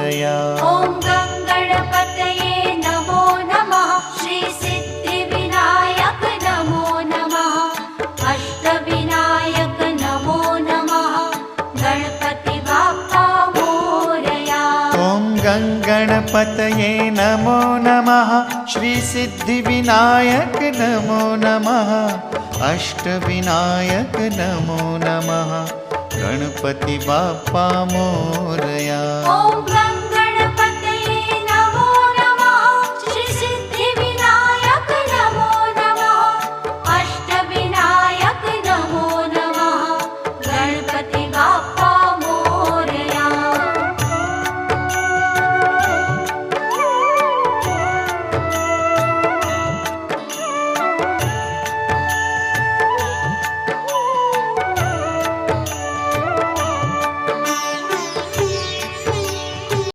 मोरया। ॐ गङ्गणपतये नमो नमः। श्री सिद्धिविनायक नमो नमः। अष्टविनायक नमो नमः। गणपति बाप्पा मोरया। ॐ गङ्गणपतये नमो नमः। श्री सिद्धिविनायक नमो नमः। अष्टविनायक नमो नमः। गणपति बाप्पा मोरया। ॐ